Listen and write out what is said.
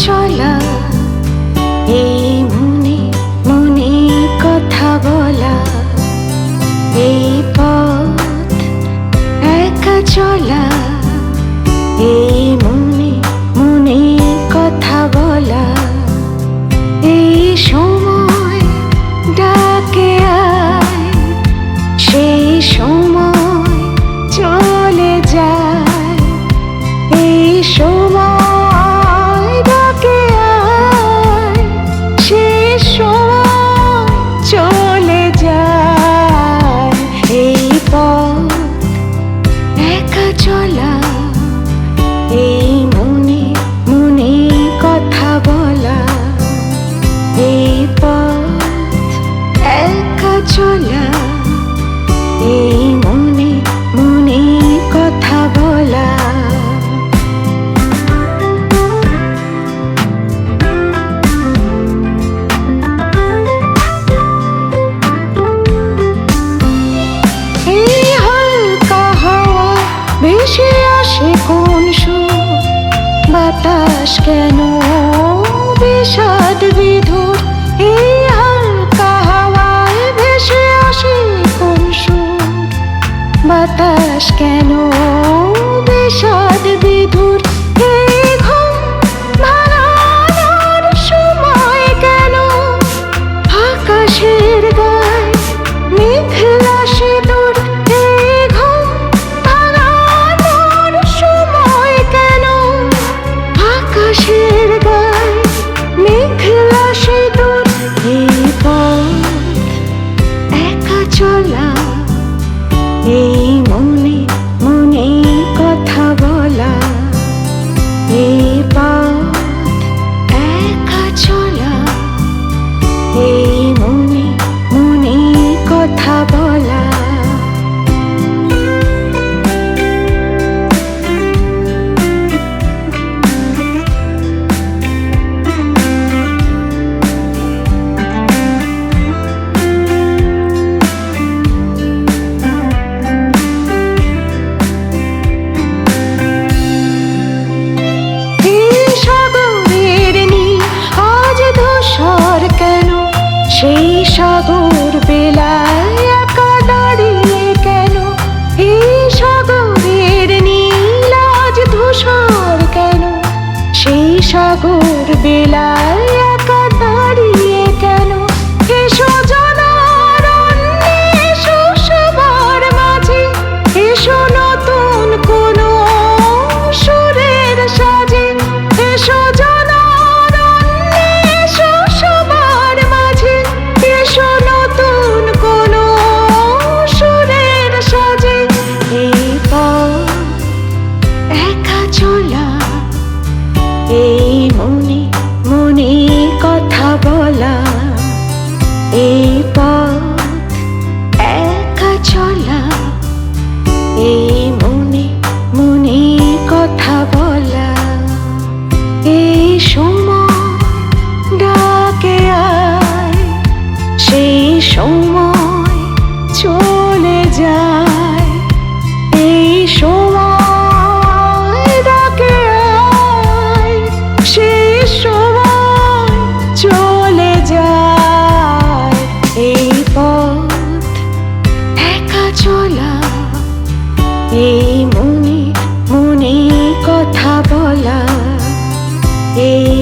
চলা, এই মনে মনে কথা বলা, এই পথ একা চলা, এই মনে মনে কথা বলা, এই সময় ডাকে আয়, সেই সময় চলে যায়, এই সময় ডাকে আয়, সেই সময় চলে যায়, এই পথ একা চলা, এই মনে মনে কথা বলা, এই পথ একা চলা, এই মনে মনে কথা বলা। এই হালকা হাওয়া ভেসে আসে কোন সুর, বাতাস কেন বিষাদ বিধুর, এই হালকা হাওয়ায় ভেসে আসে কোন সুর, বাতাস কেন বিষাদ বিধুর, এই ঘুম ভাঙানোর সময় কেন আকাশের গায়ে মেঘলা সিঁদুর, এই ঘুম ভাঙানোর সময় কেন আকাশের গায়ে মেঘলা সিঁদুর, এই পথ একা চলা, এই মনে মনে কথা বলা, এই পথ একা চলা, এই মনে মনে কথা বলা। সেই সাগর বেলায় একা দাঁড়িয়ে কেন, এই সাগরের নীল আজ ধূসর কেন, সেই সাগর বেলায় একা দাঁড়িয়ে কেন, এসো জনারণ্যে, এসো সবার মাঝে, এসো নতুন কোনো সুরের সাজে, এসো জনারণ্যে, এসো সবার মাঝে, এসো নতুন কোনো সুরের সাজে, এই পথ একা চলা, এই মনে মনে কথা বলা, এই পথ একা চলা, এই মনে মনে কথা বলা, এই সময় ডাকে আয়, সেই সময় চলে যায়, এই সময় ডাকে আয়, সেই সময় চলে যায়, এই পথ একা চলা, এই মনে মনে কথা বলা, এই